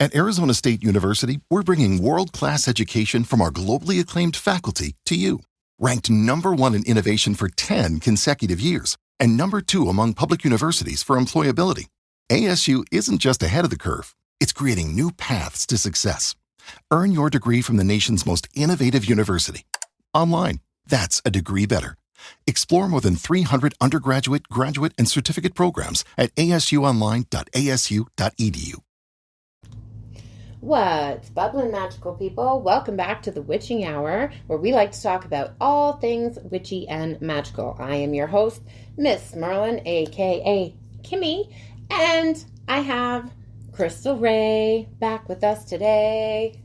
At Arizona State University, we're bringing world-class education from our globally acclaimed faculty to you. Ranked #1 in innovation for 10 consecutive years and #2 among public universities for employability, ASU isn't just ahead of the curve, it's creating new paths to success. Earn your degree from the nation's most innovative university. Online, that's a degree better. Explore more than 300 undergraduate, graduate, and certificate programs at asuonline.asu.edu. What's bubbling, magical people? Welcome back to the Witching Hour, where we like to talk about all things witchy and magical. I am your host, Miss Merlin, aka Kimmy, and I have Krystal Wray back with us today.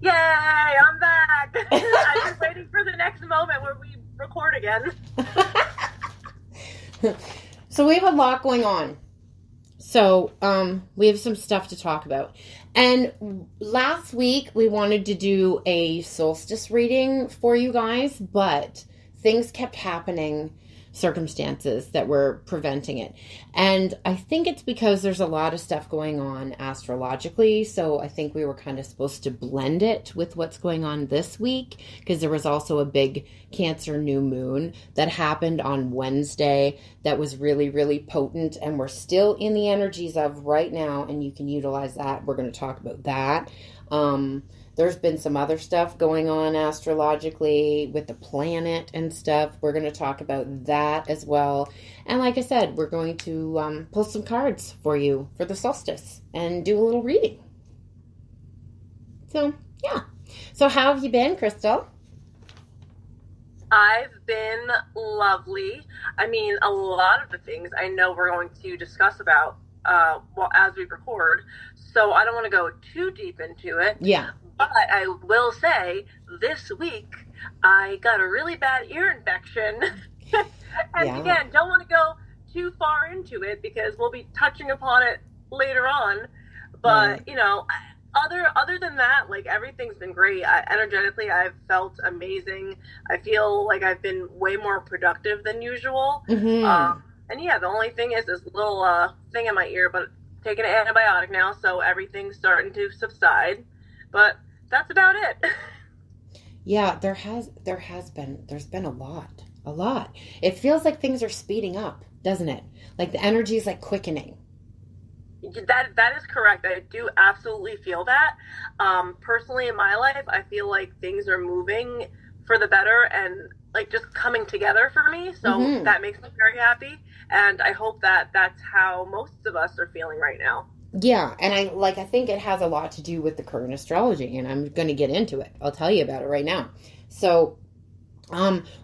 Yay, I'm back. I've been waiting for the next moment where we record again. So we have a lot going on. So we have some stuff to talk about. And last week we wanted to do a solstice reading for you guys, but things kept happening, circumstances that were preventing it. And I think it's because there's a lot of stuff going on astrologically. So I think we were kind of supposed to blend it with what's going on this week, because there was also a big Cancer new moon that happened on Wednesday that was really, really potent, and we're still in the energies of right now, and you can utilize that. We're going to talk about that. There's been some other stuff going on astrologically with the planet and stuff. We're going to talk about that as well. And like I said, we're going to pull some cards for you for the solstice and do a little reading. So, yeah. So how have you been, Krystal? I've been lovely. I mean, a lot of the things I know we're going to discuss about as we record, so I don't want to go too deep into it. Yeah. But I will say, this week, I got a really bad ear infection. And again, don't want to go too far into it because we'll be touching upon it later on. But, you know, other than that, like, everything's been great. Energetically, I've felt amazing. I feel like I've been way more productive than usual. Mm-hmm. And yeah, the only thing is this little thing in my ear, but taking an antibiotic now, so everything's starting to subside. But that's about it. Yeah, there's been a lot. It feels like things are speeding up, doesn't it? Like the energy is like quickening. That is correct. I do absolutely feel that. Personally, in my life, I feel like things are moving for the better and like just coming together for me. So that makes me very happy. And I hope that that's how most of us are feeling right now. Yeah, and I think it has a lot to do with the current astrology, and I'm going to get into it. I'll tell you about it right now. So,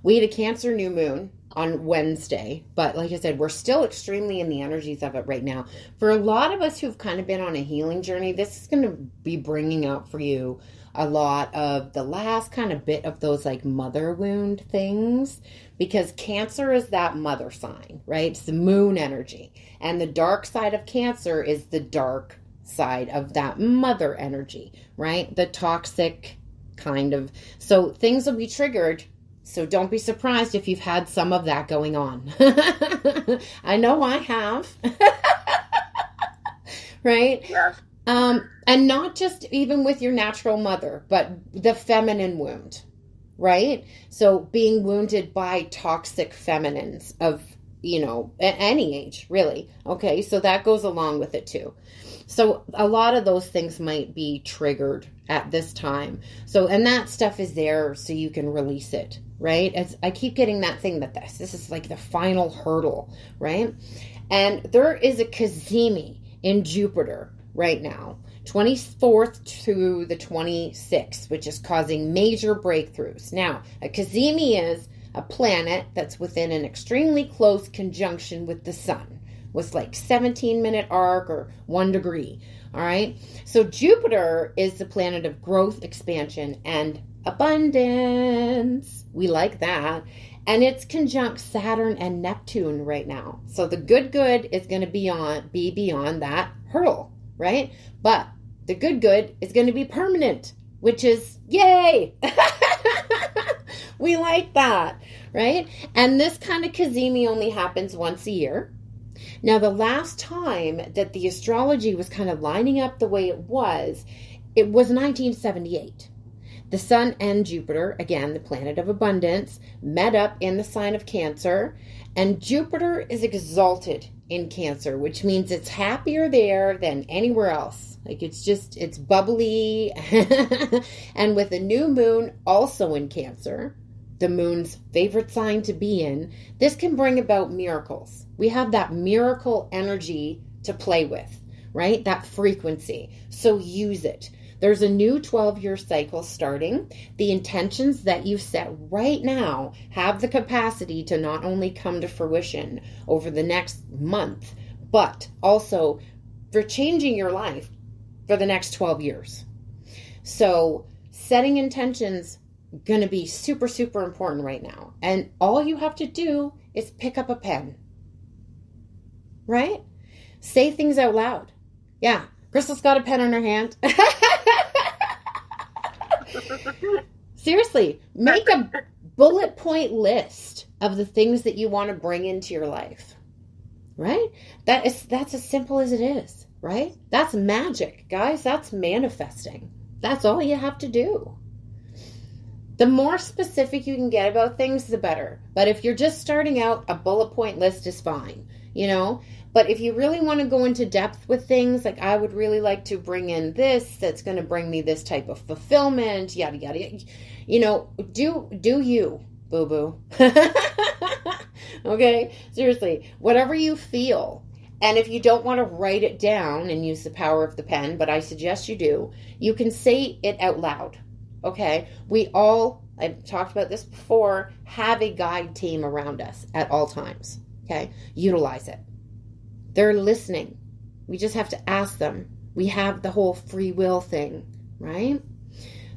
we had a Cancer new moon on Wednesday, but like I said, we're still extremely in the energies of it right now. For a lot of us who've kind of been on a healing journey, this is going to be bringing up for you a lot of the last kind of bit of those like mother wound things, because Cancer is that mother sign, right? It's the moon energy. And the dark side of Cancer is the dark side of that mother energy, right? The toxic kind of. So things will be triggered. So don't be surprised if you've had some of that going on. I know I have. Right? Yes. And not just even with your natural mother, but the feminine wound, right? So being wounded by toxic feminines of, you know, at any age, really. Okay, so that goes along with it too. So a lot of those things might be triggered at this time. So, and that stuff is there so you can release it, right? As I keep getting that thing that this is like the final hurdle, right? And there is a Cazimi in Jupiter right now, 24th to the 26th, which is causing major breakthroughs. Now, a Cazimi is a planet that's within an extremely close conjunction with the sun, with like 17-minute arc or 1 degree. All right. So Jupiter is the planet of growth, expansion, and abundance. We like that. And it's conjunct Saturn and Neptune right now. So the good is going to be beyond that hurdle, right? But the good is going to be permanent, which is yay. We like that, right? And this kind of Cazimi only happens once a year. Now, the last time that the astrology was kind of lining up the way it was 1978. The Sun and Jupiter, again, the planet of abundance, met up in the sign of Cancer, and Jupiter is exalted in Cancer, which means it's happier there than anywhere else. Like it's bubbly. And with a new moon also in Cancer, the moon's favorite sign to be in, this can bring about miracles. We have that miracle energy to play with, right? That frequency. So use it. There's a new 12-year cycle starting. The intentions that you set right now have the capacity to not only come to fruition over the next month, but also for changing your life for the next 12 years. So setting intentions going to be super, super important right now. And all you have to do is pick up a pen, right? Say things out loud. Yeah, Krystal's got a pen in her hand. Seriously, make a bullet point list of the things that you want to bring into your life, right? That's as simple as it is, right? That's magic, guys. That's manifesting. That's all you have to do. The more specific you can get about things, the better. But if you're just starting out, a bullet point list is fine, But if you really want to go into depth with things, like I would really like to bring in this, that's going to bring me this type of fulfillment, yada, yada, yada. Do you, boo-boo. Okay? Seriously, whatever you feel. And if you don't want to write it down and use the power of the pen, but I suggest you do, you can say it out loud. Okay? We all, I've talked about this before, have a guide team around us at all times. Okay? Utilize it. They're listening. We just have to ask them. We have the whole free will thing, right?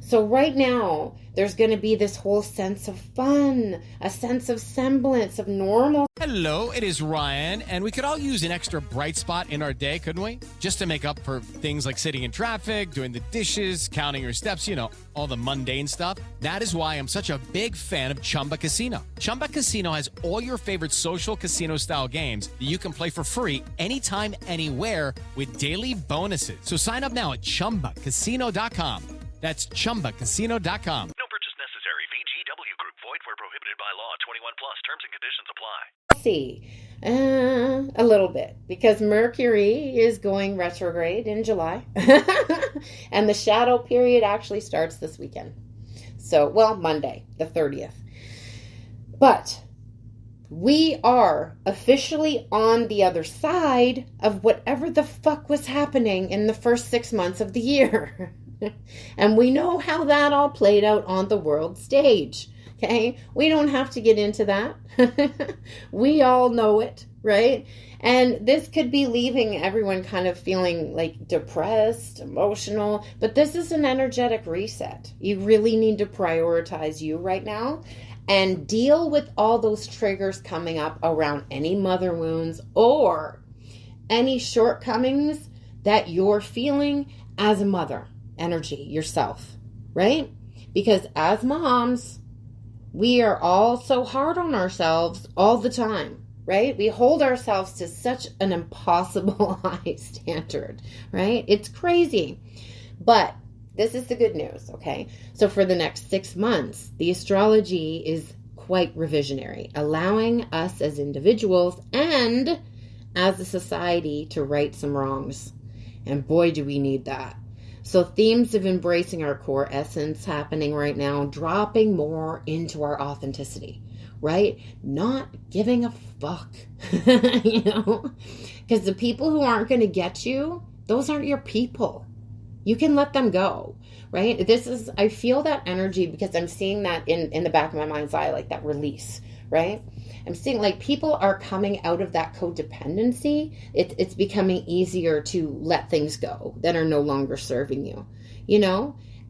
So right now, there's going to be this whole sense of fun, a sense of semblance of normal. Hello, it is Ryan, and we could all use an extra bright spot in our day, couldn't we? Just to make up for things like sitting in traffic, doing the dishes, counting your steps, all the mundane stuff. That is why I'm such a big fan of Chumba Casino. Chumba Casino has all your favorite social casino-style games that you can play for free anytime, anywhere with daily bonuses. So sign up now at ChumbaCasino.com. That's ChumbaCasino.com. No purchase necessary. VGW Group. Void where prohibited by law. 21 plus. Terms and conditions apply. See, a little bit, because Mercury is going retrograde in July. And the shadow period actually starts this weekend. So, Monday, the 30th. But we are officially on the other side of whatever the fuck was happening in the first 6 months of the year. And we know how that all played out on the world stage. Okay? We don't have to get into that. We all know it, right? And this could be leaving everyone kind of feeling like depressed, emotional, but this is an energetic reset. You really need to prioritize you right now and deal with all those triggers coming up around any mother wounds or any shortcomings that you're feeling as a mother energy yourself, right? Because as moms, we are all so hard on ourselves all the time, right? We hold ourselves to such an impossible high standard, right? It's crazy. But this is the good news, okay? So for the next 6 months, the astrology is quite revisionary, allowing us as individuals and as a society to right some wrongs. And boy, do we need that. So themes of embracing our core essence happening right now, dropping more into our authenticity, right? Not giving a fuck, because the people who aren't going to get you, those aren't your people. You can let them go, right? I feel that energy because I'm seeing that in the back of my mind's eye, like that release, right? I'm seeing like people are coming out of that codependency. It's becoming easier to let things go that are no longer serving you,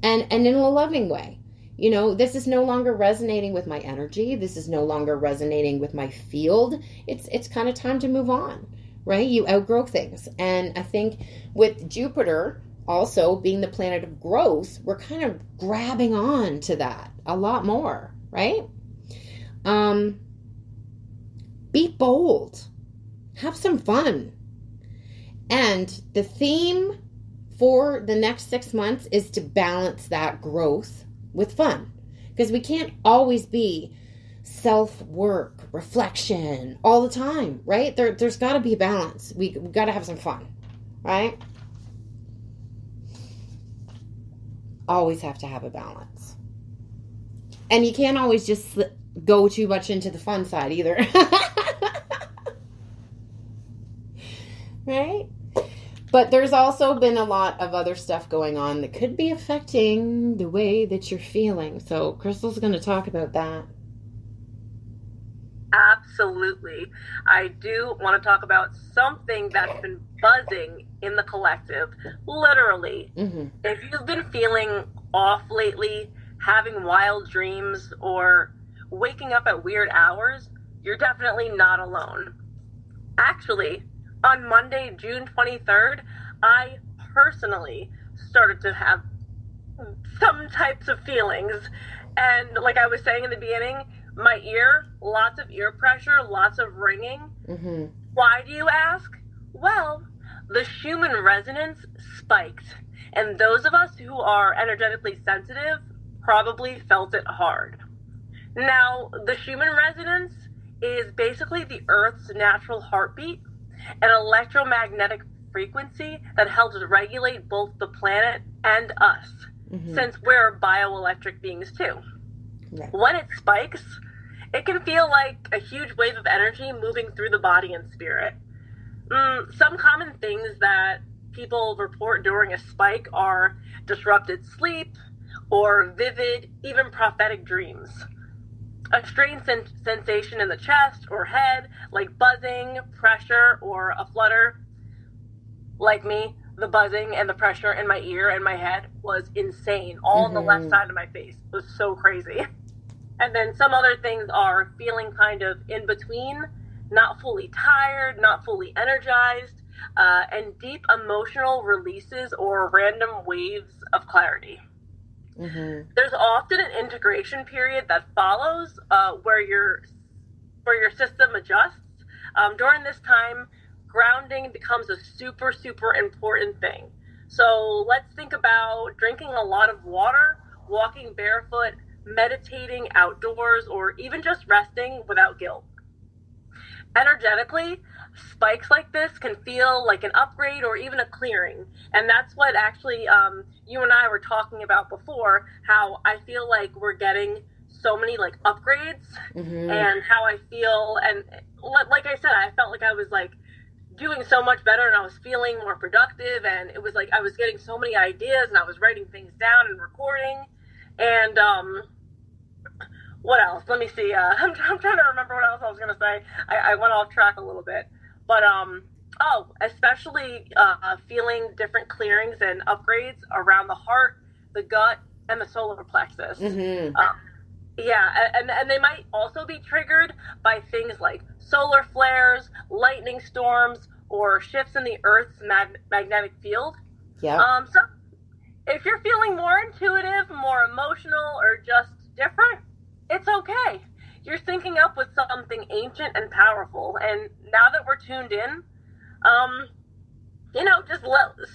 and in a loving way. This is no longer resonating with my energy. This is no longer resonating with my field. It's kind of time to move on, right? You outgrow things. And I think with Jupiter also being the planet of growth, we're kind of grabbing on to that a lot more, right? Be bold. have some fun. And the theme for the next 6 months is to balance that growth with fun. Because we can't always be self-work, reflection all the time, right? There's got to be a balance. We got to have some fun, right? Always have to have a balance. And you can't always just go too much into the fun side either. Right? But there's also been a lot of other stuff going on that could be affecting the way that you're feeling. So Krystal's going to talk about that. Absolutely. I do want to talk about something that's been buzzing in the collective, literally. Mm-hmm. If you've been feeling off lately, having wild dreams, or waking up at weird hours, you're definitely not alone. Actually, on Monday, June 23rd, I personally started to have some types of feelings. And like I was saying in the beginning, my ear, lots of ear pressure, lots of ringing. Mm-hmm. Why do you ask? Well, the Schumann Resonance spiked. And those of us who are energetically sensitive probably felt it hard. Now, the Schumann Resonance is basically the Earth's natural heartbeat, an electromagnetic frequency that helps regulate both the planet and us, since we're bioelectric beings too. Right. When it spikes, it can feel like a huge wave of energy moving through the body and spirit. Some common things that people report during a spike are disrupted sleep or vivid, even prophetic dreams. A strange sensation in the chest or head, like buzzing, pressure, or a flutter. Like me, the buzzing and the pressure in my ear and my head was insane. All on the left side of my face. It was so crazy. And then some other things are feeling kind of in between, not fully tired, not fully energized, and deep emotional releases or random waves of clarity. Mm-hmm. There's often an integration period that follows where your system adjusts. During this time, grounding becomes a super, super important thing. So let's think about drinking a lot of water, walking barefoot, meditating outdoors, or even just resting without guilt. Energetically, spikes like this can feel like an upgrade or even a clearing. And that's what actually you and I were talking about before, how I feel like we're getting so many like upgrades and how I feel. And like I said, I felt like I was like doing so much better and I was feeling more productive. And it was like I was getting so many ideas and I was writing things down and recording. And what else? Let me see. I'm trying to remember what else I was going to say. I went off track a little bit. But, especially feeling different clearings and upgrades around the heart, the gut, and the solar plexus. Mm-hmm. And they might also be triggered by things like solar flares, lightning storms, or shifts in the Earth's magnetic field. Yeah. So if you're feeling more intuitive, more emotional, or just different, it's okay. You're syncing up with something ancient and powerful. And now that we're tuned in, just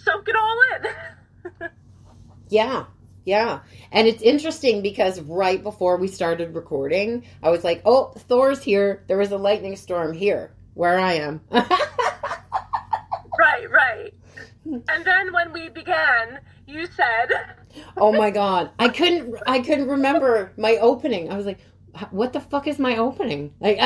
soak it all in. Yeah. And it's interesting because right before we started recording, I was like, oh, Thor's here. There was a lightning storm here where I am. Right. And then when we began, you said... Oh my God. I couldn't remember my opening. I was like, what the fuck is my opening? Like,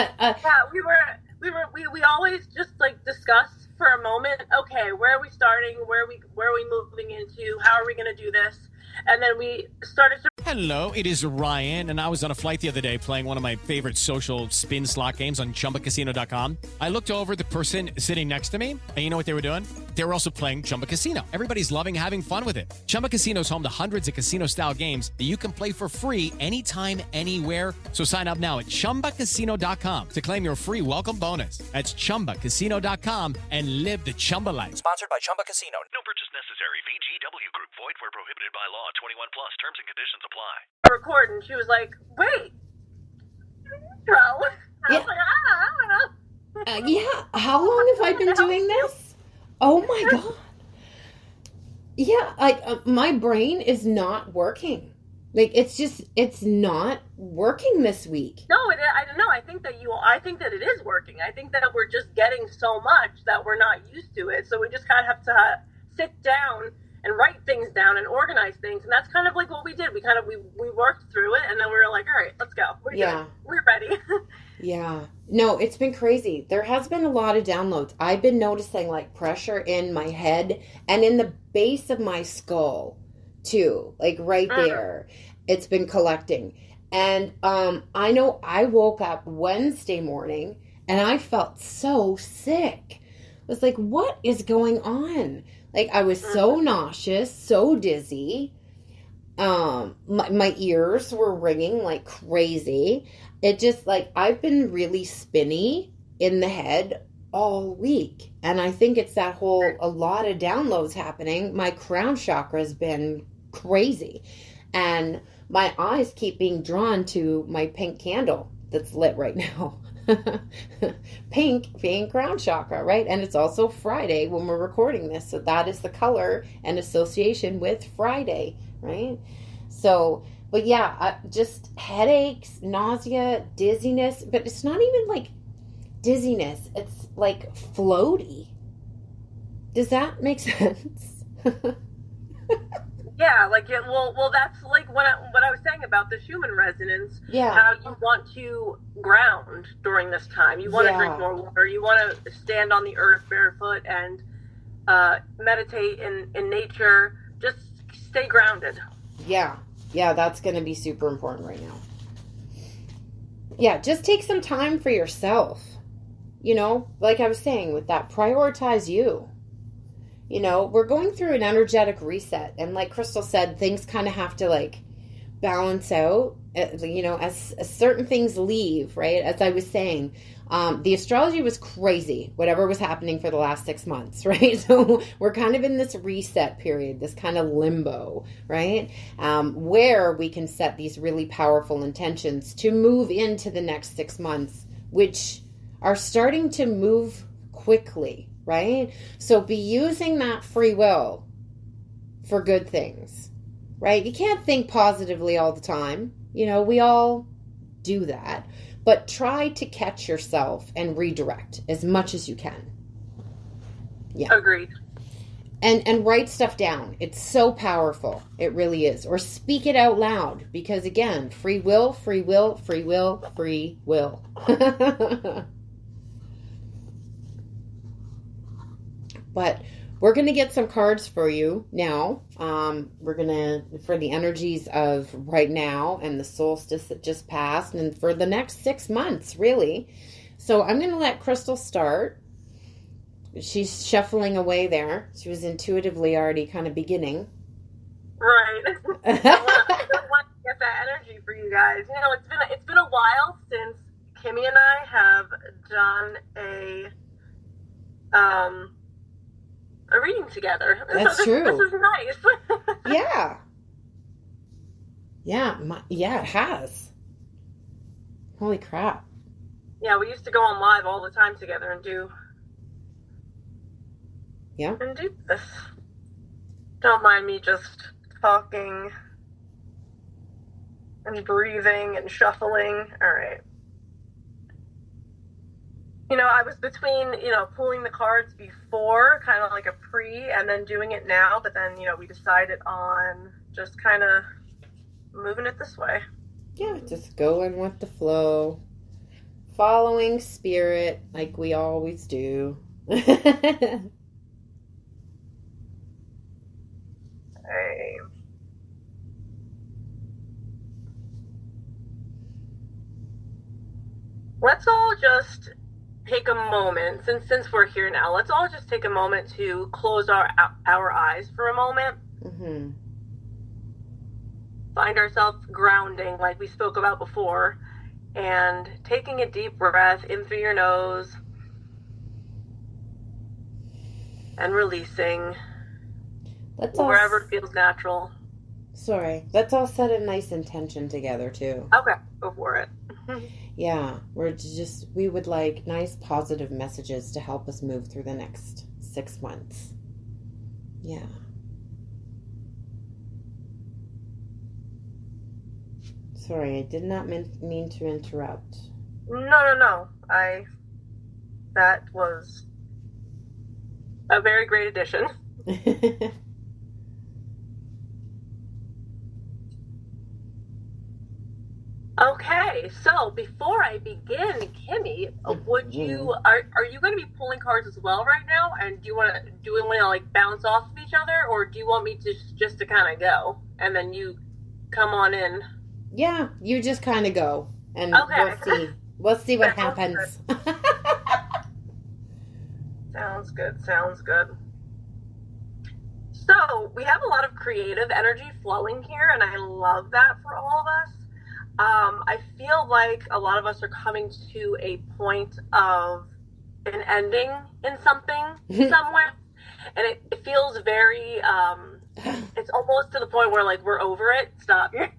we always just like discuss for a moment. Okay, where are we starting? Where are we moving into? How are we going to do this? And then we started to... Hello, it is Ryan, and I was on a flight the other day playing one of my favorite social spin slot games on ChumbaCasino.com. I looked over at the person sitting next to me, and you know what they were doing? They were also playing Chumba Casino. Everybody's loving having fun with it. Chumba Casino is home to hundreds of casino-style games that you can play for free anytime, anywhere. So sign up now at ChumbaCasino.com to claim your free welcome bonus. That's ChumbaCasino.com and live the Chumba life. Sponsored by Chumba Casino. No purchase necessary. VGW Group. Void where prohibited by law. 21 plus. Terms and conditions apply. Record, and she was like, wait, bro. I was like, I don't know. Yeah. How long have I been doing this? Oh my God. Yeah, like my brain is not working. Like it's not working this week. No, I don't know. I think that it is working. I think that we're just getting so much that we're not used to it. So we just kind of have to sit down and write things down and organize things. And that's kind of like what we did. We worked through it, and then we were like, all right, let's go. We're ready. Yeah. No, it's been crazy. There has been a lot of downloads. I've been noticing like pressure in my head and in the base of my skull too, like right there. It's been collecting. And I know I woke up Wednesday morning and I felt so sick. I was like, what is going on? Like I was so nauseous, so dizzy. My ears were ringing like crazy. It just like I've been really spinny in the head all week. And I think it's that whole, a lot of downloads happening. My crown chakra has been crazy. And my eyes keep being drawn to my pink candle that's lit right now. Pink being crown chakra, right? And it's also Friday when we're recording this. So that is the color and association with Friday, right? So, but yeah, just headaches, nausea, dizziness, but it's not even like dizziness. It's like floaty. Does that make sense? Yeah, like well, that's like what I was saying about the Schumann resonance. Yeah. How you want to ground during this time. You want to drink more water. You want to stand on the earth barefoot and meditate in nature. Just stay grounded. Yeah. Yeah, that's going to be super important right now. Yeah, just take some time for yourself. You know, like I was saying with that, prioritize you. You know, we're going through an energetic reset. And like Krystal said, things kind of have to like balance out, you know, as certain things leave, right? As I was saying, the astrology was crazy, whatever was happening for the last 6 months, right? So we're kind of in this reset period, this kind of limbo, right? Where we can set these really powerful intentions to move into the next 6 months, which are starting to move quickly, right? So be using that free will for good things, right? You can't think positively all the time. You know, we all do that. But try to catch yourself and redirect as much as you can. Yeah. Agreed. And write stuff down. It's so powerful. It really is. Or speak it out loud. Because again, free will, free will, free will, free will. But we're going to get some cards for you now. We're going to, for the energies of right now and the solstice that just passed and for the next 6 months, really. So I'm going to let Krystal start. She's shuffling away there. She was intuitively already kind of beginning. Right. I want to get that energy for you guys. You know, it's been a while since Kimmy and I have done a reading together. That's true. This is nice. Yeah. Yeah, it has. Holy crap. Yeah, we used to go on live all the time together and do this. Don't mind me just talking and breathing and shuffling. All right. You know, I was between, pulling the cards before, kind of like a pre, and then doing it now. But then, we decided on just kind of moving it this way. Yeah, just going with the flow. Following spirit like we always do. Okay. Let's all just take a moment, since we're here now, let's all just take a moment to close our eyes for a moment. Mm-hmm. Find ourselves grounding like we spoke about before, and taking a deep breath in through your nose and releasing wherever it feels natural. Sorry, let's all set a nice intention together too. Okay, go for it. Yeah, we would like nice positive messages to help us move through the next 6 months. Yeah. Sorry, I did not mean to interrupt. No. That was a very great addition. Okay, so before I begin, Kimmy, would you are you going to be pulling cards as well right now? And do you want to like bounce off of each other, or do you want me to just to kind of go and then you come on in? Yeah, you just kind of go, and okay. We'll see what happens. Sounds good. So we have a lot of creative energy flowing here, and I love that for all of us. I feel like a lot of us are coming to a point of an ending in something somewhere, and it feels very, it's almost to the point where like we're over it. Stop. I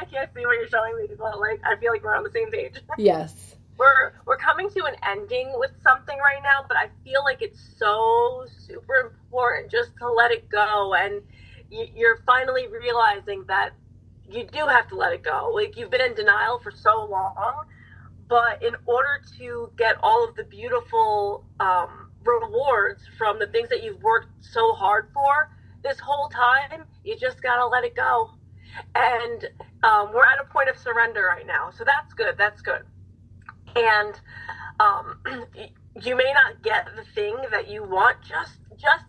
can't see what you're showing me, but like I feel like we're on the same page. Yes. We're coming to an ending with something right now, but I feel like it's so super important just to let it go, and you're finally realizing that you do have to let it go. Like, you've been in denial for so long, but in order to get all of the beautiful rewards from the things that you've worked so hard for this whole time, you just gotta let it go. And we're at a point of surrender right now, so that's good. And you may not get the thing that you want just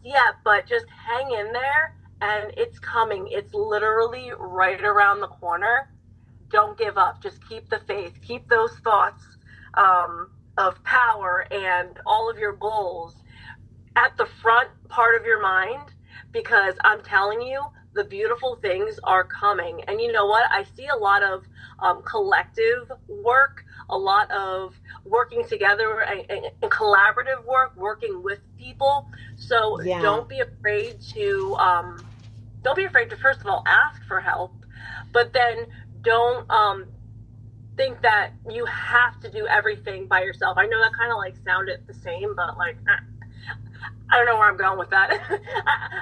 yet, but just hang in there. And it's coming. It's literally right around the corner. Don't give up. Just keep the faith. Keep those thoughts of power and all of your goals at the front part of your mind, because I'm telling you, the beautiful things are coming. And you know what? I see a lot of collective work, a lot of working together and collaborative work, working with people. So don't be afraid to first of all ask for help, but then don't think that you have to do everything by yourself. I know that kind of like sounded the same, but like I don't know where I'm going with that.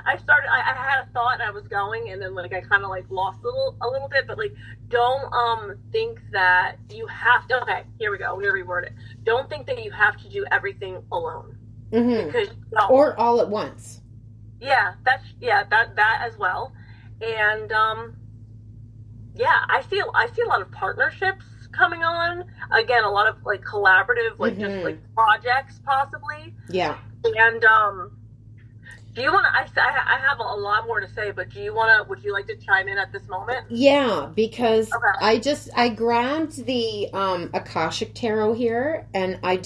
I had a thought and I was going, and then like I kind of like lost a little bit, but like don't think that you have to. Okay, here we go. I'm gonna reword it. Don't think that you have to do everything alone, because or all at once. Yeah, that as well. And I see a lot of partnerships coming on. Again, a lot of like collaborative, like just like projects possibly. Yeah. And do you want to? I have a lot more to say, but would you like to chime in at this moment? Yeah, because I grabbed the Akashic Tarot here, and I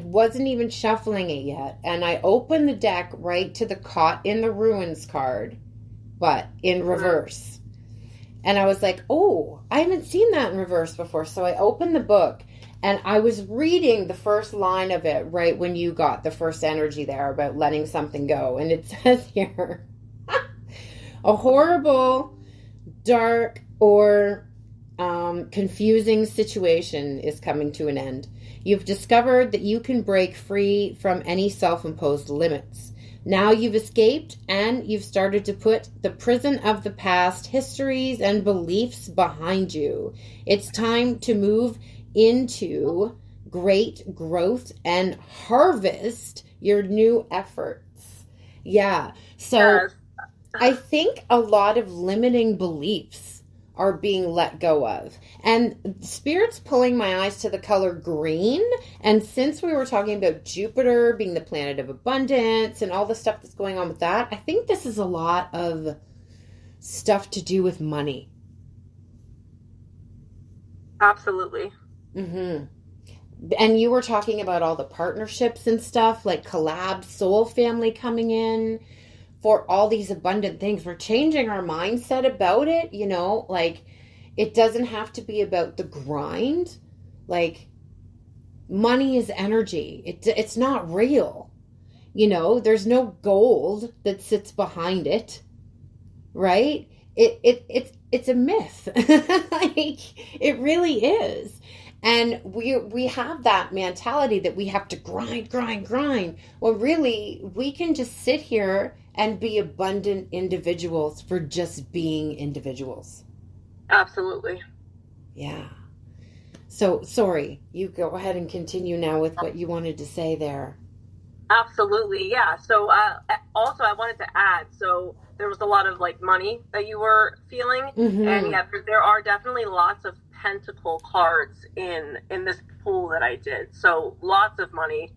wasn't even shuffling it yet, and I opened the deck right to the Caught in the Ruins card, but in reverse. And I was like, oh, I haven't seen that in reverse before. So I opened the book, and I was reading the first line of it right when you got the first energy there about letting something go. And it says here, a horrible, dark, or confusing situation is coming to an end. You've discovered that you can break free from any self-imposed limits. Now you've escaped, and you've started to put the prison of the past histories and beliefs behind you. It's time to move into great growth and harvest your new efforts. Yeah. So I think a lot of limiting beliefs are being let go of. And Spirit's pulling my eyes to the color green. And since we were talking about Jupiter being the planet of abundance and all the stuff that's going on with that, I think this is a lot of stuff to do with money. Absolutely. Mm-hmm. And you were talking about all the partnerships and stuff, like collab, soul family coming in for all these abundant things. We're changing our mindset about it, you know, like it doesn't have to be about the grind. Like money is energy. It's not real. You know, there's no gold that sits behind it, right? It's a myth. Like it really is. And we have that mentality that we have to grind, grind, grind. Well, really, we can just sit here and be abundant individuals for just being individuals. Absolutely. Yeah. So, sorry, you go ahead and continue now with what you wanted to say there. Absolutely, yeah. So also I wanted to add, so there was a lot of like money that you were feeling, and yeah, there are definitely lots of pentacle cards in this pool that I did. So lots of money.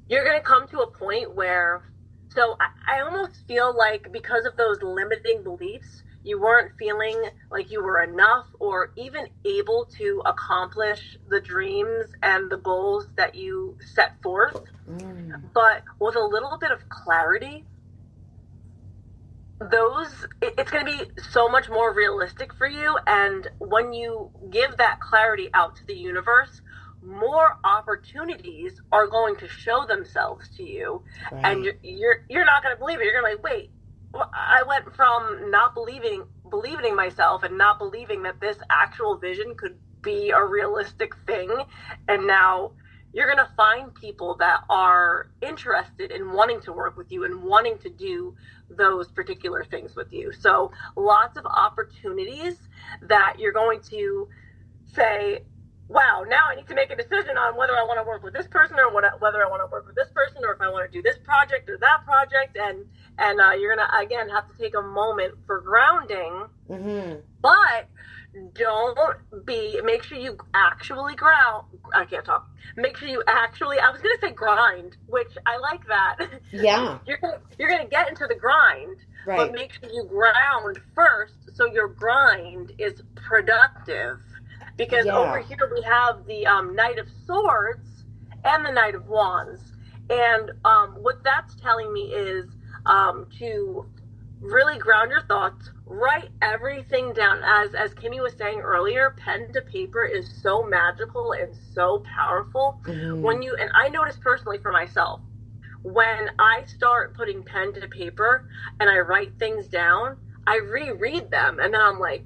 You're going to come to a point where, so I almost feel like because of those limiting beliefs, you weren't feeling like you were enough or even able to accomplish the dreams and the goals that you set forth. But with a little bit of clarity, it's going to be so much more realistic for you. And when you give that clarity out to the universe, more opportunities are going to show themselves to you. Right. And you're not going to believe it. You're going to be like, wait, I went from not believing in myself and not believing that this actual vision could be a realistic thing, and now you're going to find people that are interested in wanting to work with you and wanting to do those particular things with you. So lots of opportunities that you're going to say, wow, now I need to make a decision on whether I want to work with this person or whether I want to work with this person, or if I want to do this project or that project. And you're going to, again, have to take a moment for grounding. But make sure you actually ground. I can't talk. Make sure you actually, I was going to say grind, which I like that. Yeah. You're going to get into the grind, right, but make sure you ground first so your grind is productive. Because over here we have the Knight of Swords and the Knight of Wands. And what that's telling me is to really ground your thoughts, write everything down. As Kimmy was saying earlier, pen to paper is so magical and so powerful. And I notice personally for myself, when I start putting pen to paper and I write things down, I reread them and then I'm like,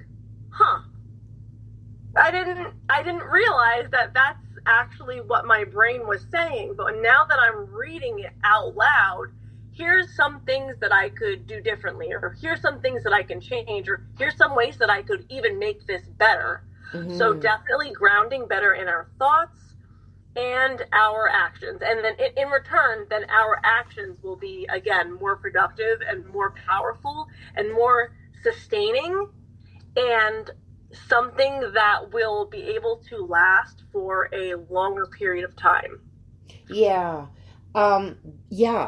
I didn't realize that that's actually what my brain was saying. But now that I'm reading it out loud, here's some things that I could do differently, or here's some things that I can change, or here's some ways that I could even make this better. So definitely grounding better in our thoughts and our actions. And then in return, then our actions will be, again, more productive and more powerful and more sustaining, and something that will be able to last for a longer period of time.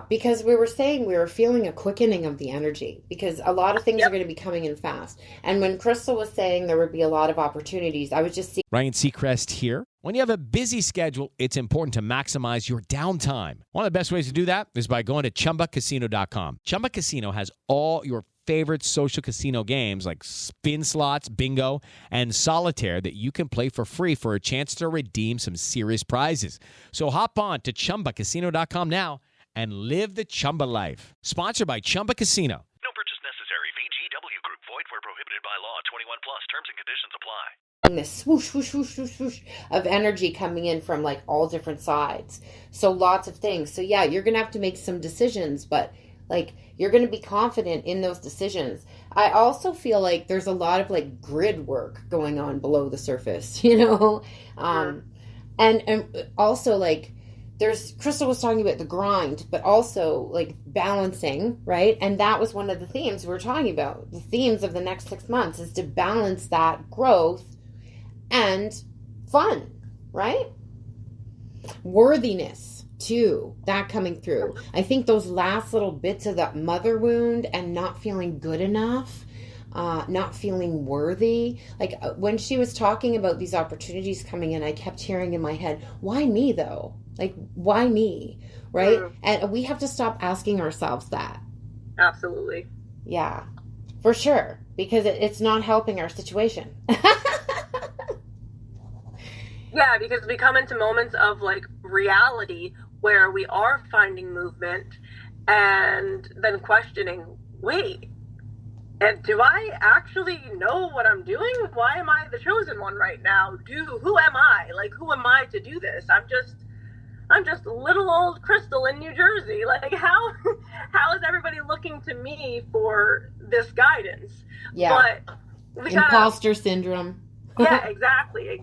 Because we were saying we were feeling a quickening of the energy, because a lot of things are going to be coming in fast. And when Krystal was saying there would be a lot of opportunities, I was just seeing Ryan Seacrest here. When you have a busy schedule, it's important to maximize your downtime. One of the best ways to do that is by going to ChumbaCasino.com. Chumba Casino has all your favorite social casino games like spin slots, bingo, and solitaire that you can play for free for a chance to redeem some serious prizes. So hop on to ChumbaCasino.com now and live the Chumba life. Sponsored by Chumba Casino. No purchase necessary. VGW Group. Void where prohibited by law. 21 plus. Terms and conditions apply. This swoosh, swoosh, swoosh, swoosh, swoosh of energy coming in from like all different sides. So lots of things. So yeah, you're going to have to make some decisions, but like you're going to be confident in those decisions. I also feel like there's a lot of like grid work going on below the surface, you know? And also like Krystal was talking about the grind, but also like balancing, right? And that was one of the themes we were talking about. The themes of the next 6 months is to balance that growth and fun, right? Worthiness too, that coming through. I think those last little bits of that mother wound and not feeling good enough, not feeling worthy. Like when she was talking about these opportunities coming in, I kept hearing in my head, why me though? Like, why me? Right? And we have to stop asking ourselves that. Absolutely. Yeah, for sure. Because it's not helping our situation. Yeah, because we come into moments of like reality where we are finding movement and then questioning, wait, And do I actually know what I'm doing? Why am I the chosen one right now? Who am I? Like, who am I to do this? I'm just little old Krystal in New Jersey. Like, how is everybody looking to me for this guidance? Yeah. But we imposter syndrome. Yeah, exactly.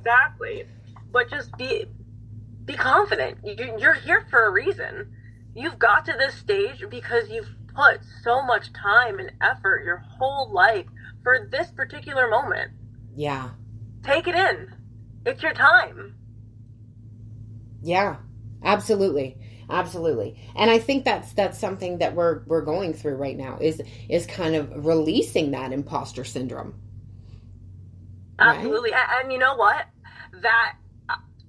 But just be confident. You're here for a reason. You've got to this stage because you've put so much time and effort your whole life for this particular moment. Yeah. Take it in. It's your time. Yeah, absolutely. And I think that's something that we're going through right now is kind of releasing that imposter syndrome. Absolutely. Right? And you know what? That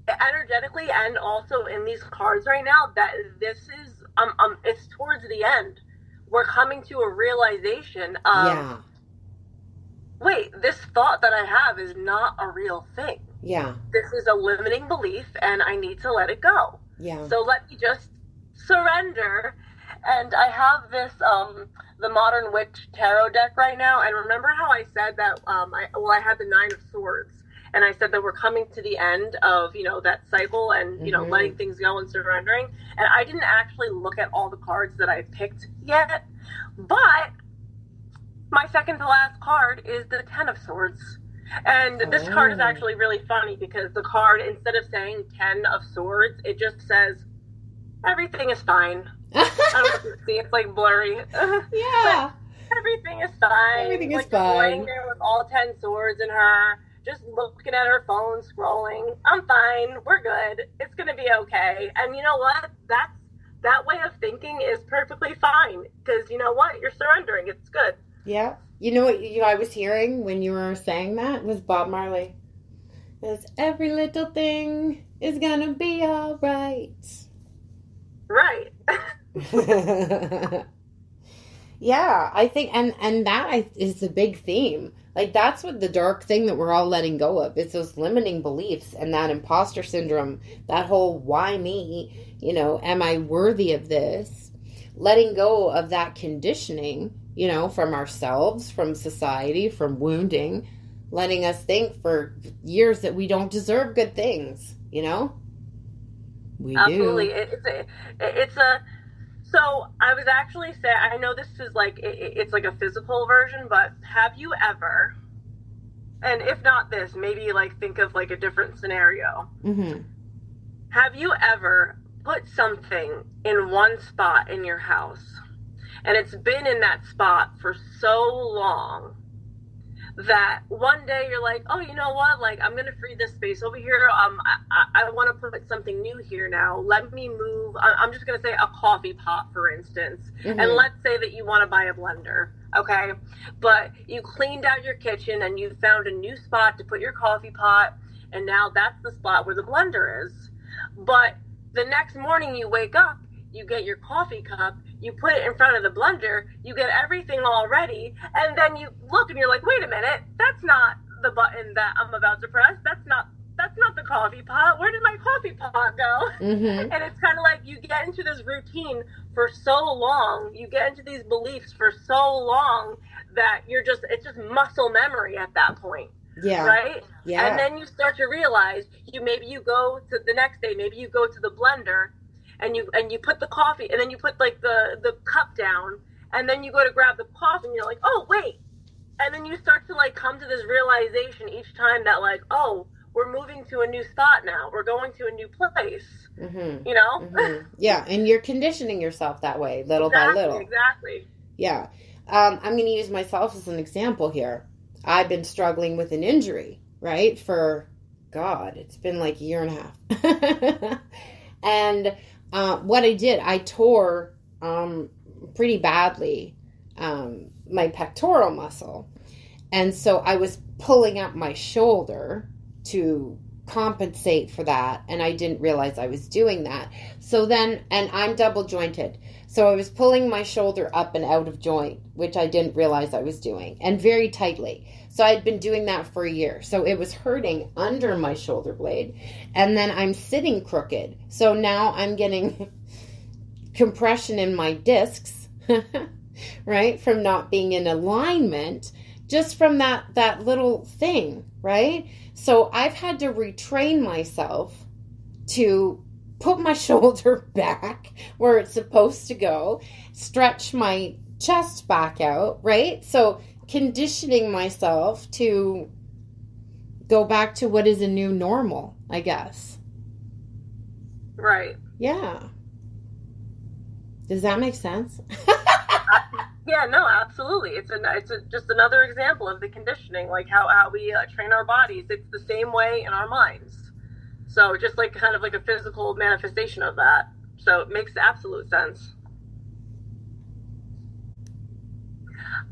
energetically and also in these cards right now, that this is it's towards the end. We're coming to a realization of wait, this thought that I have is not a real thing. Yeah. This is a limiting belief and I need to let it go. Yeah. So let me just surrender. And I have this the Modern Witch Tarot deck right now, and remember how I said that I had the Nine of Swords, and I said that we're coming to the end of, that cycle and, letting things go and surrendering. And I didn't actually look at all the cards that I picked yet, but my second to last card is the Ten of Swords. And this card is actually really funny because the card, instead of saying 10 of Swords, it just says, everything is fine. I don't know if you can see, it's like blurry. Yeah. But everything is fine. Everything is like, fine. Just laying there with all 10 swords in her, just looking at her phone, scrolling. I'm fine. We're good. It's going to be okay. And you know what? That way of thinking is perfectly fine. Because you know what? You're surrendering. It's good. Yeah. You know what I was hearing when you were saying that was Bob Marley. Because every little thing is going to be all right. Right. Yeah, I think, and that is a big theme. Like, that's what the dark thing that we're all letting go of. It's those limiting beliefs and that imposter syndrome, that whole why me, am I worthy of this? Letting go of that conditioning, from ourselves, from society, from wounding, letting us think for years that we don't deserve good things, We Absolutely. do. So I was actually saying, I know this is like, it's like a physical version, but have you ever, and if not this, maybe like think of like a different scenario. Mm-hmm. Have you ever put something in one spot in your house and it's been in that spot for so long that one day you're like, oh, you know what? Like, I'm going to free this space over here. I want to put something new here now. Let me move. I'm just going to say a coffee pot, for instance. Mm-hmm. And let's say that you want to buy a blender. Okay. But you cleaned out your kitchen and you found a new spot to put your coffee pot. And now that's the spot where the blender is. But the next morning you wake up, you get your coffee cup, you put it in front of the blender, you get everything all ready, and then you look and you're like, wait a minute, that's not the button that I'm about to press. That's not the coffee pot. Where did my coffee pot go? Mm-hmm. And it's kind of like you get into this routine for so long, you get into these beliefs for so long that it's just muscle memory at that point. Yeah. Right? Yeah. And then you start to realize maybe you go to the next day, maybe you go to the blender and you put the coffee, and then you put like the cup down, and then you go to grab the coffee and you're like, oh wait. And then you start to like come to this realization each time that like, oh, we're moving to a new spot now. We're going to a new place. Mm-hmm. Mm-hmm. Yeah. And you're conditioning yourself that way, little by little. Exactly. Yeah. I'm going to use myself as an example here. I've been struggling with an injury, right? For God, it's been like a year and a half. And what I did, I tore pretty badly my pectoral muscle. And so I was pulling up my shoulder to compensate for that. And I didn't realize I was doing that. So then, and I'm double jointed. So I was pulling my shoulder up and out of joint, which I didn't realize I was doing, and very tightly. So I'd been doing that for a year. So it was hurting under my shoulder blade. And then I'm sitting crooked. So now I'm getting compression in my discs. right? From not being in alignment, just from that little thing, right? So I've had to retrain myself to put my shoulder back where it's supposed to go, stretch my chest back out, right? So conditioning myself to go back to what is a new normal, I guess. Right. Yeah. Does that make sense? Yeah, no, absolutely. It's just another example of the conditioning, like how we train our bodies. It's the same way in our minds. So just like kind of like a physical manifestation of that. So it makes absolute sense.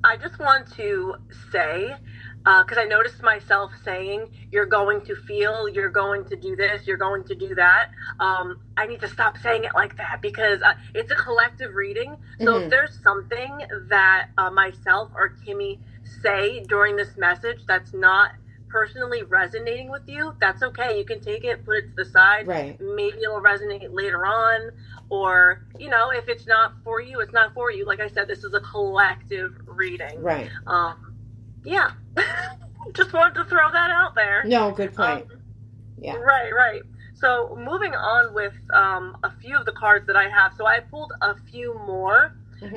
I just want to say, because I noticed myself saying, you're going to feel, you're going to do this, you're going to do that. I need to stop saying it like that because it's a collective reading. So if there's something that myself or Kimmy say during this message that's not personally resonating with you, that's okay. You can take it, put it to the side. Right. Maybe it'll resonate later on. Or, if it's not for you, it's not for you. Like I said, this is a collective reading. Right. Yeah. Just wanted to throw that out there. No, good point. Yeah. Right. So moving on with a few of the cards that I have. So I pulled a few more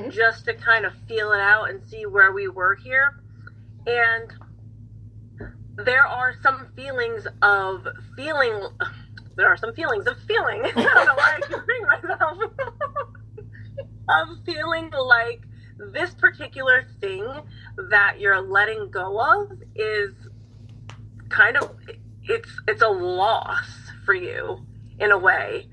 just to kind of feel it out and see where we were here. And there are some feelings of feeling. I don't know why I keep reading myself. Of feeling like this particular thing that you're letting go of is kind of, it's a loss for you in a way.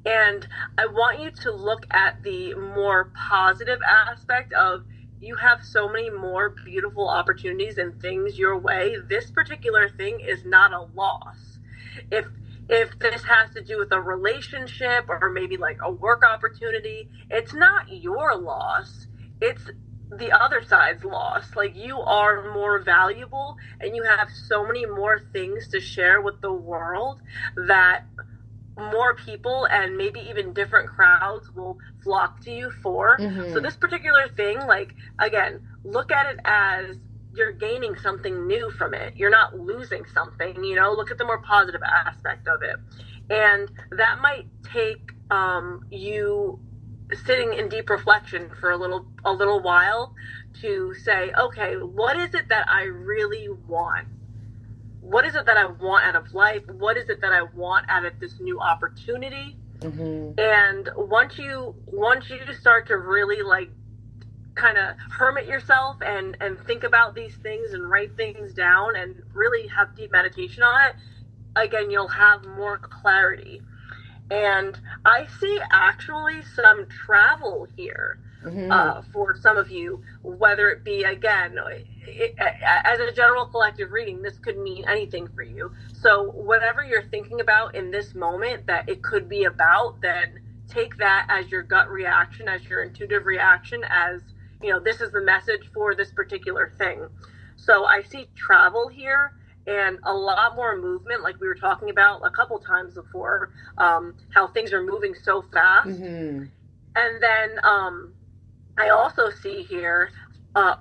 And I want you to look at the more positive aspect of, you have so many more beautiful opportunities and things your way. This particular thing is not a loss. If this has to do with a relationship or maybe like a work opportunity, it's not your loss. It's the other side's loss. Like, you are more valuable and you have so many more things to share with the world that more people and maybe even different crowds will flock to you for. So this particular thing, like, again, look at it as you're gaining something new from it. You're not losing something, look at the more positive aspect of it. And that might take you sitting in deep reflection for a little while to say, okay, what is it that I really want? What is it that I want out of life? What is it that I want out of this new opportunity? And once you start to really like kind of hermit yourself and think about these things and write things down and really have deep meditation on it, again, you'll have more clarity. And I see actually some travel here for some of you, whether it be, again, as a general collective reading, this could mean anything for you. So whatever you're thinking about in this moment that it could be about, then take that as your gut reaction, as your intuitive reaction, as this is the message for this particular thing. So I see travel here and a lot more movement, like we were talking about a couple times before, how things are moving so fast. And then I also see here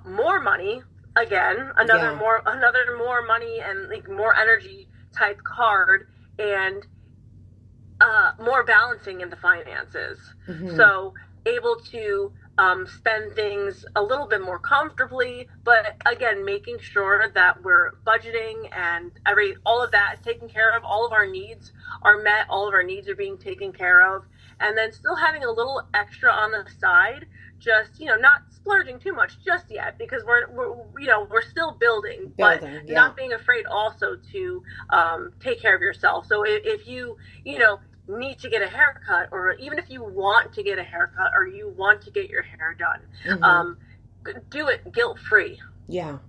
more money, again, another more money and like more energy type card, and more balancing in the finances. So able to spend things a little bit more comfortably, but again, making sure that we're budgeting and all of that is taken care of. All of our needs are met. All of our needs are being taken care of. And then still having a little extra on the side, just, not splurging too much just yet, because we're still building, but not being afraid also to take care of yourself. So if you need to get a haircut, or even if you want to get a haircut or you want to get your hair done, do it guilt-free. Not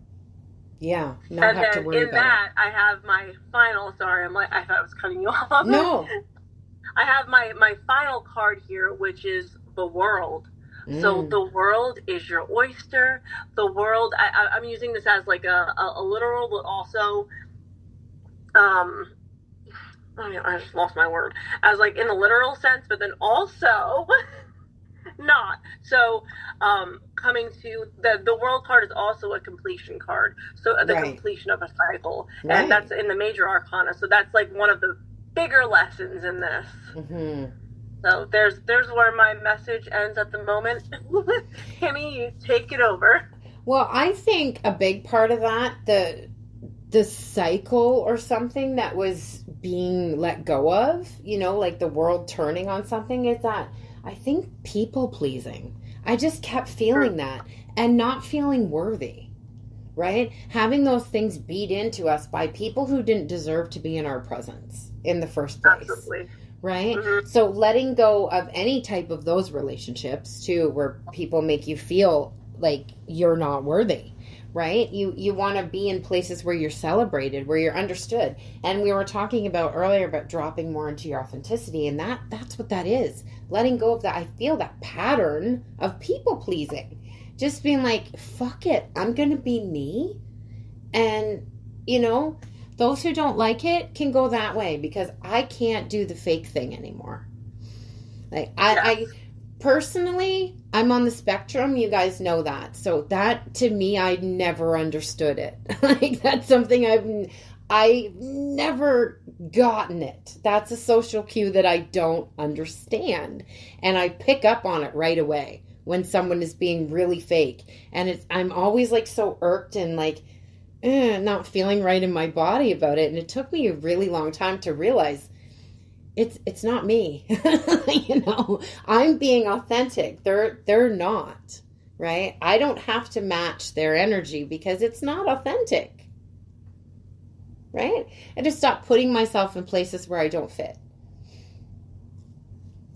And have to then worry in about that, I have my final, I thought I was cutting you off. No. I have my final card here, which is the world. So the world is your oyster. The world, I'm using this as like a literal, but also, I just lost my word, as like in a literal sense, but then also not. So coming to the world card is also a completion card. So the completion of a cycle. Right. And that's in the major arcana. So that's like one of the bigger lessons in this. Mm-hmm. So there's where my message ends at the moment. Kimmy, you take it over. Well, I think a big part of that, the cycle or something that was being let go of, like the world turning on something, is that I think people pleasing. I just kept feeling that and not feeling worthy, right? Having those things beat into us by people who didn't deserve to be in our presence in the first place. Absolutely. Right? Mm-hmm. So letting go of any type of those relationships too, where people make you feel like you're not worthy, right? You want to be in places where you're celebrated, where you're understood. And we were talking about earlier about dropping more into your authenticity, and that's what that is. Letting go of that. I feel that pattern of people pleasing. Just being like, fuck it, I'm going to be me. And, those who don't like it can go that way, because I can't do the fake thing anymore. Like I personally, I'm on the spectrum. You guys know that. So that, to me, I never understood it. Like, that's something I've never gotten it. That's a social cue that I don't understand. And I pick up on it right away when someone is being really fake. And I'm always like so irked and like, not feeling right in my body about it. And it took me a really long time to realize it's not me. I'm being authentic. They're not, right? I don't have to match their energy because it's not authentic, right? I just stopped putting myself in places where I don't fit.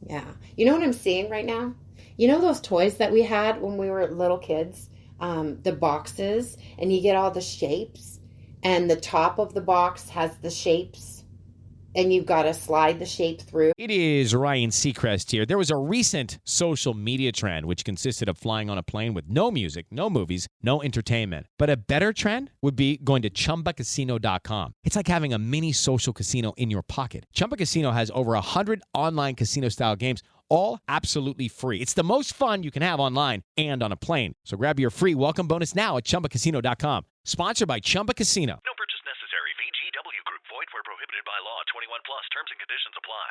Yeah. You know what I'm seeing right now? Those toys that we had when we were little kids? The boxes, and you get all the shapes, and the top of the box has the shapes, and you've got to slide the shape through. It is Ryan Seacrest here. There was a recent social media trend which consisted of flying on a plane with no music, no movies, no entertainment. But a better trend would be going to ChumbaCasino.com. It's like having a mini social casino in your pocket. Chumba Casino has over 100 online casino-style games, all absolutely free. It's the most fun you can have online and on a plane. So grab your free welcome bonus now at ChumbaCasino.com. Sponsored by Chumba Casino. No purchase necessary. VGW Group. Void where prohibited by law. 21 plus. Terms and conditions apply.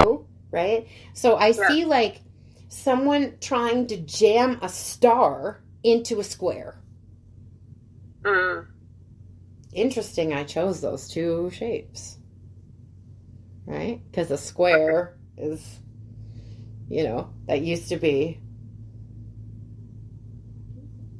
Oh, right? So I see like someone trying to jam a star into a square. Interesting, I chose those two shapes. Right? Because a square is... that used to be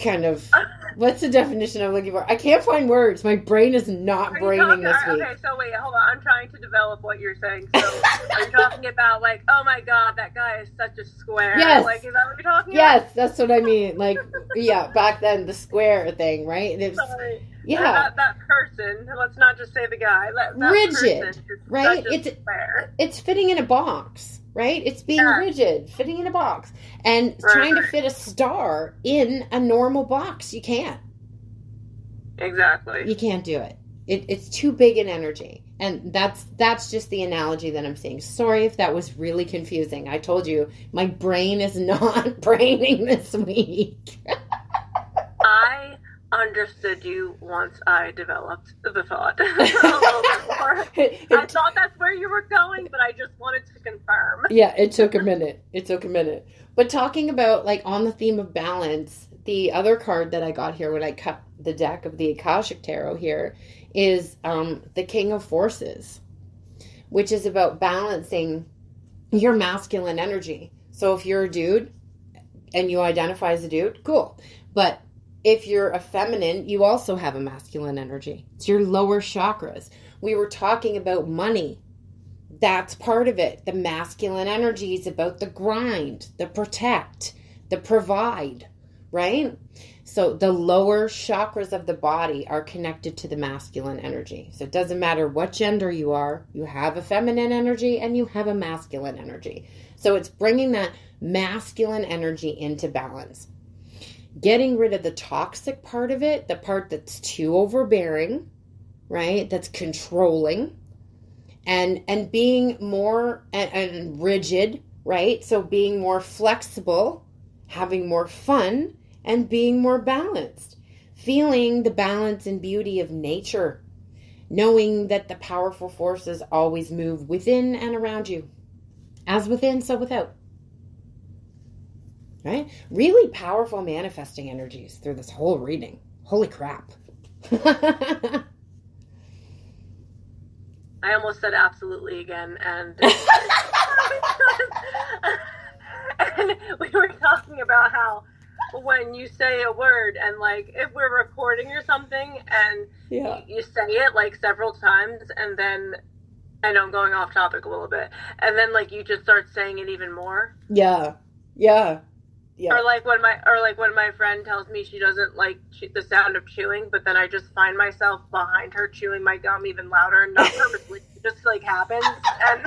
kind of, what's the definition I'm looking for? I can't find words. My brain is not braining this week. Okay, so wait, hold on. I'm trying to develop what you're saying. So are you talking about like, oh my God, that guy is such a square? Yes. Like, is that what you're talking about? Yes, that's what I mean. Like, yeah, back then, the square thing, right? Sorry. Yeah. That person, let's not just say the guy. That rigid, right? It's fitting in a box. Right? It's being rigid, fitting in a box. And trying to fit a star in a normal box. You can't. Exactly. You can't do it. It's too big an energy. And that's just the analogy that I'm seeing. Sorry if that was really confusing. I told you, my brain is not braining this week. I understood you once I developed the thought a little bit more. I thought that's where you were going, but I just wanted to confirm. Yeah, it took a minute. But talking about, like, on the theme of balance, the other card that I got here when I cut the deck of the Akashic Tarot here is the King of Forces, which is about balancing your masculine energy. So if you're a dude and you identify as a dude, cool. But if you're a feminine, you also have a masculine energy. It's your lower chakras. We were talking about money. That's part of it. The masculine energy is about the grind, the protect, the provide, right? So the lower chakras of the body are connected to the masculine energy. So it doesn't matter what gender you are, you have a feminine energy and you have a masculine energy. So it's bringing that masculine energy into balance. Getting rid of the toxic part of it, the part that's too overbearing, right? That's controlling, and being more and rigid right? So being more flexible, having more fun, and being more balanced. Feeling the balance and beauty of nature. Knowing that the powerful forces always move within and around you. As within, so without. Right? Really powerful manifesting energies through this whole reading. Holy crap. I almost said absolutely again, and and we were talking about how when you say a word and like if we're recording or something and you say it like several times and then I know I'm going off topic a little bit and then like you just start saying it even more. Yeah. Or like when my friend tells me she doesn't like the sound of chewing, but then I just find myself behind her chewing my gum even louder, and not purposely, it just like happens. And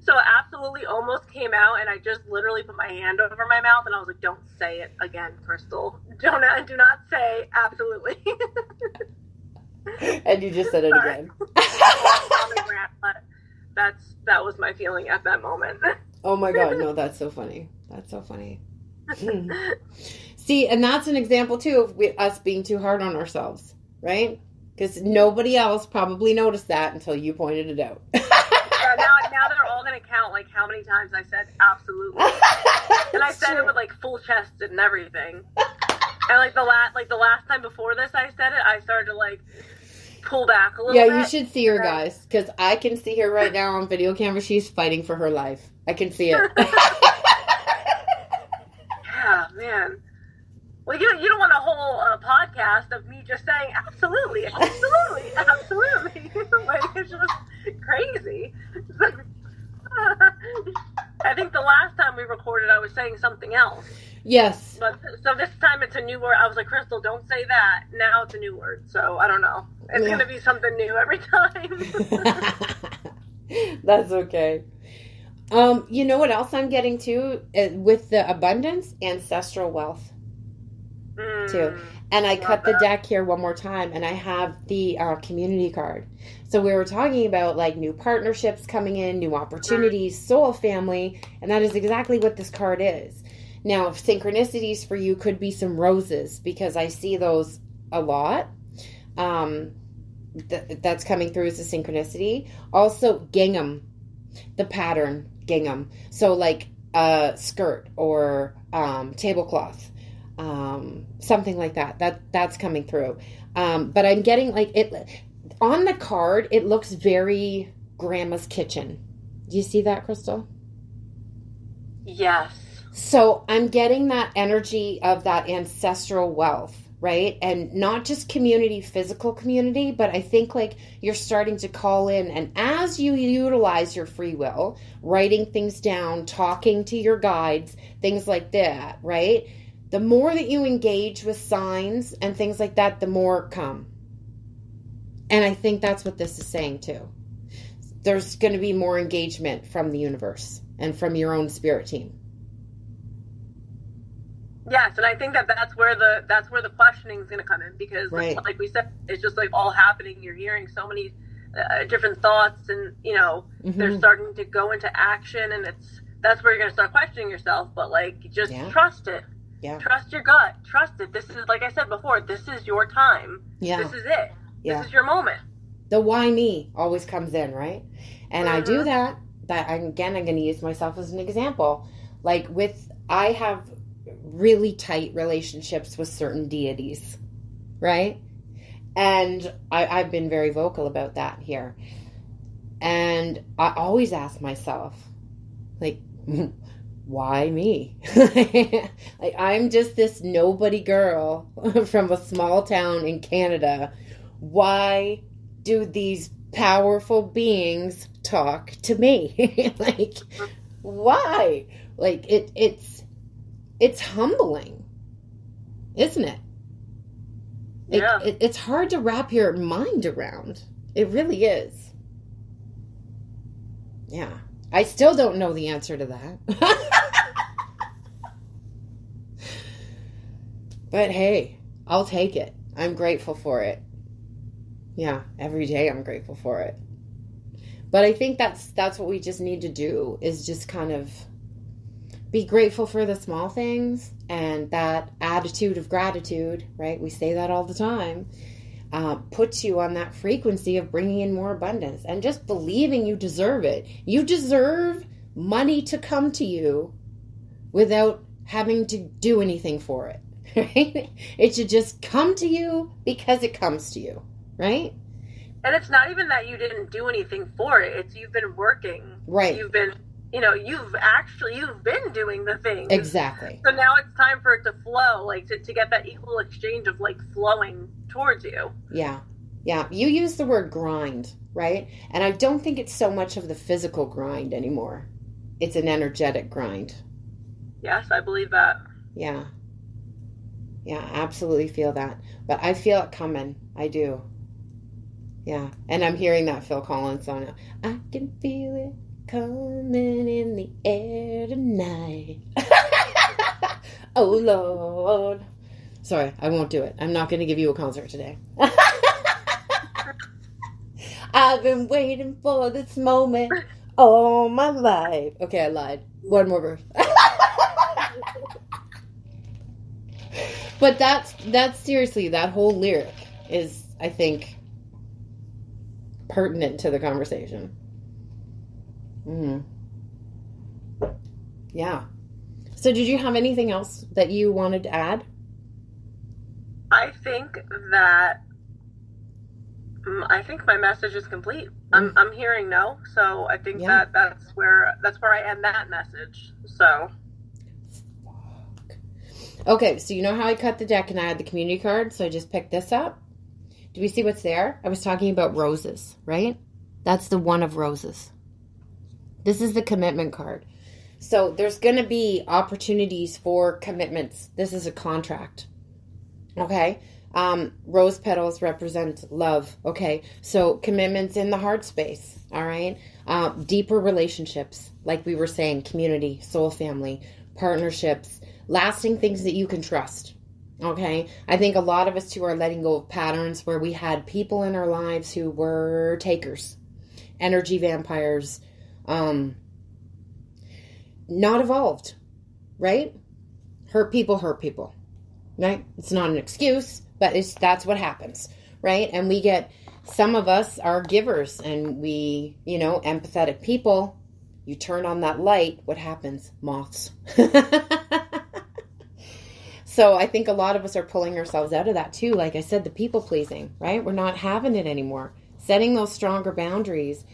so absolutely almost came out, and I just literally put my hand over my mouth, and I was like, "Don't say it again, Krystal. Do not say absolutely." And you just said it again. That was my feeling at that moment. Oh my God, no, that's so funny. That's so funny. See, and that's an example too of us being too hard on ourselves, right? Because nobody else probably noticed that until you pointed it out. Yeah, now they're all going to count like how many times I said absolutely. And I said it with like full chested and everything. And like the last time before this I said it, I started to like pull back a little bit. Yeah, you should see her, guys, because I can see her right now on video camera. She's fighting for her life. I can see it. Yeah, man. Well, you don't want a whole podcast of me just saying absolutely. Like, it's just crazy. It's like, I think the last time we recorded, I was saying something else. Yes. But so this time it's a new word. I was like, Krystal, don't say that. Now it's a new word. So I don't know. It's going to be something new every time. That's okay. You know what else I'm getting to with the abundance? Ancestral wealth. Too. And I cut the deck here one more time, and I have the community card. So we were talking about like new partnerships coming in, new opportunities, soul family, and that is exactly what this card is. Now, synchronicities for you could be some roses, because I see those a lot. That's coming through as a synchronicity. Also, gingham, the pattern gingham. So like a skirt or tablecloth. Something like that's coming through. But I'm getting like it on the card. It looks very grandma's kitchen. Do you see that, Krystal? Yes. So I'm getting that energy of that ancestral wealth, right? And not just community, physical community, but I think like you're starting to call in, and as you utilize your free will, writing things down, talking to your guides, things like that, right? The more that you engage with signs and things like that, the more come. And I think that's what this is saying too. There's going to be more engagement from the universe and from your own spirit team. Yes, and I think that's where the questioning is going to come in, because like we said, it's just like all happening. You're hearing so many different thoughts, and they're starting to go into action, and that's where you're going to start questioning yourself. But like, just trust it. Yeah. Trust your gut. Trust it. This is, like I said before, this is your time. Yeah. This is it. Yeah. This is your moment. The why me always comes in, right? And I do that. I'm going to use myself as an example. Like I have really tight relationships with certain deities, right? And I've been very vocal about that here. And I always ask myself, like, why me? Like, I'm just this nobody girl from a small town in Canada. Why do these powerful beings talk to me? Like, why? Like, it's humbling, isn't it? Yeah. It's hard to wrap your mind around. It really is. Yeah. I still don't know the answer to that. But hey, I'll take it. I'm grateful for it. Yeah, every day I'm grateful for it. But I think that's what we just need to do, is just kind of be grateful for the small things, and that attitude of gratitude, right? We say that all the time, puts you on that frequency of bringing in more abundance and just believing you deserve it. You deserve money to come to you without having to do anything for it, right? It should just come to you because it comes to you, right? And it's not even that you didn't do anything for it. It's you've been working. Right. You've been, you've been doing the thing. Exactly. So now it's time for it to flow, like to get that equal exchange of like flowing towards you. Yeah. Yeah. You use the word grind, right? And I don't think it's so much of the physical grind anymore. It's an energetic grind. Yes, I believe that. Yeah. Yeah, absolutely feel that. But I feel it coming. I do. Yeah. And I'm hearing that Phil Collins song now. I can feel it coming in the air tonight. Oh, Lord. Sorry, I won't do it. I'm not going to give you a concert today. I've been waiting for this moment all my life. Okay, I lied. One more verse. But that's seriously, that whole lyric is, I think, pertinent to the conversation. Yeah. So did you have anything else that you wanted to add? I think my message is complete. I'm hearing no, so I think that's where I end that message. So okay, so you know how I cut the deck and I had the community card, so I just picked this up. Do we see what's there? I was talking about roses, right? That's the one of roses. This is the commitment card. So there's going to be opportunities for commitments. This is a contract. Okay? Rose petals represent love. Okay? So commitments in the heart space. All right? Deeper relationships, like we were saying, community, soul family, partnerships, lasting things that you can trust. Okay? I think a lot of us too are letting go of patterns where we had people in our lives who were takers, energy vampires, not evolved, right? Hurt people, right? It's not an excuse, but that's what happens, right? And we get, some of us are givers, and we, empathetic people, you turn on that light, what happens? Moths. So I think a lot of us are pulling ourselves out of that too. Like I said, the people pleasing, right? We're not having it anymore. Setting those stronger boundaries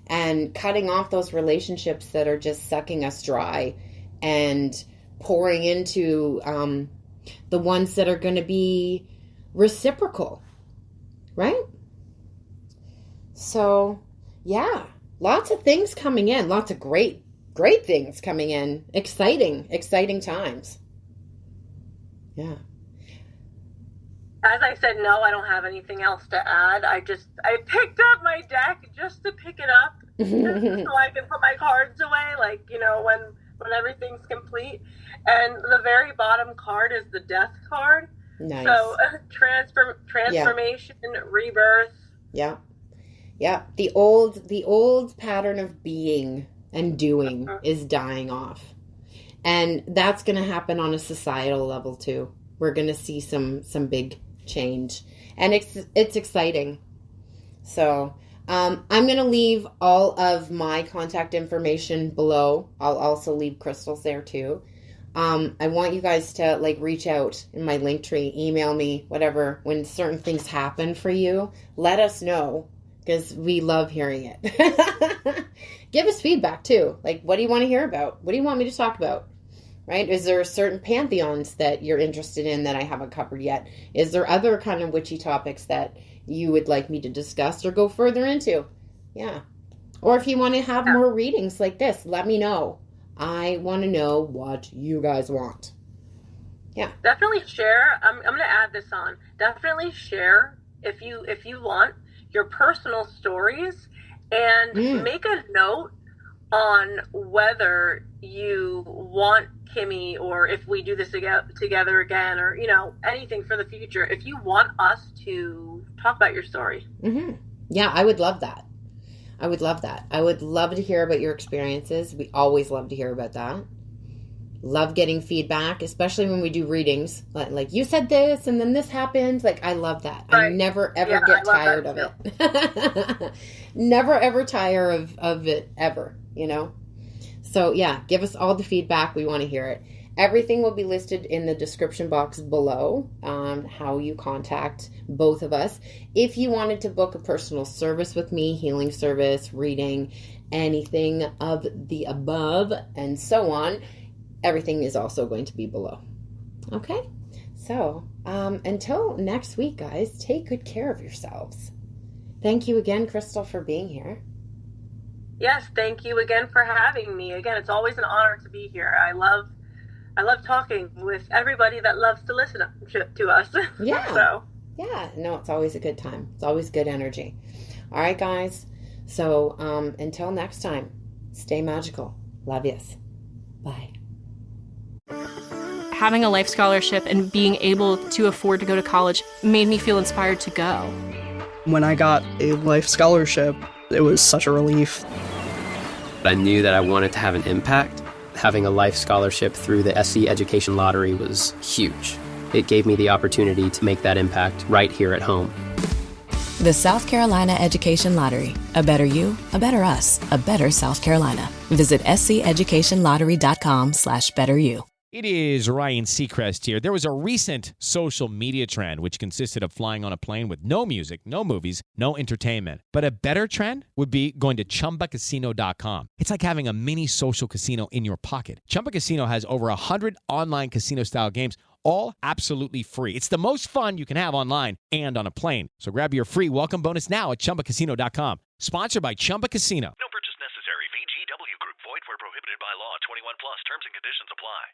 and cutting off those relationships that are just sucking us dry, and pouring into the ones that are going to be reciprocal, right? So, yeah, lots of things coming in, lots of great things coming in. Exciting times. Yeah. As I said, no, I don't have anything else to add. I picked up my deck just to pick it up so I can put my cards away, like, when everything's complete. And the very bottom card is the death card. Nice. So transformation, rebirth. Yeah. Yeah. The old pattern of being and doing is dying off. And that's going to happen on a societal level too. We're going to see some big change, and it's exciting. So I'm going to leave all of my contact information below. I'll also leave Krystal's there too. I want you guys to reach out in my link tree, email me, whatever. When certain things happen for you, let us know, because we love hearing it. Give us feedback too. Like, what do you want to hear about? What do you want me to talk about? Right? Is there certain pantheons that you're interested in that I haven't covered yet? Is there other kind of witchy topics that you would like me to discuss or go further into? Yeah. Or if you want to have more readings like this, let me know. I want to know what you guys want. Yeah. Definitely share. I'm going to add this on. Definitely share if you want your personal stories, and make a note on whether you want Kimmy, or if we do this together again, or anything for the future. If you want us to talk about your story, Yeah, I would love that. I would love that. I would love to hear about your experiences. We always love to hear about that. Love getting feedback, especially when we do readings. Like you said this and then this happened. Like, I love that. Right. I never ever get tired of it. Never ever tire of it ever, you know? So yeah, give us all the feedback. We want to hear it. Everything will be listed in the description box below on how you contact both of us. If you wanted to book a personal service with me, healing service, reading, anything of the above, and so on, everything is also going to be below. Okay? So, until next week, guys, take good care of yourselves. Thank you again, Krystal, for being here. Yes, thank you again for having me. Again, it's always an honor to be here. I love talking with everybody that loves to listen to us. Yeah. So. Yeah. No, it's always a good time. It's always good energy. All right, guys. So until next time, stay magical. Love yous. Bye. Having a life scholarship and being able to afford to go to college made me feel inspired to go. When I got a life scholarship, it was such a relief. I knew that I wanted to have an impact. Having a life scholarship through the SC Education Lottery was huge. It gave me the opportunity to make that impact right here at home. The South Carolina Education Lottery. A better you, a better us, a better South Carolina. Visit sceducationlottery.com/betteryou. It is Ryan Seacrest here. There was a recent social media trend which consisted of flying on a plane with no music, no movies, no entertainment. But a better trend would be going to ChumbaCasino.com. It's like having a mini social casino in your pocket. Chumba Casino has over 100 online casino-style games, all absolutely free. It's the most fun you can have online and on a plane. So grab your free welcome bonus now at ChumbaCasino.com. Sponsored by Chumba Casino. No purchase necessary. VGW Group. Void where prohibited by law. 21 plus. Terms and conditions apply.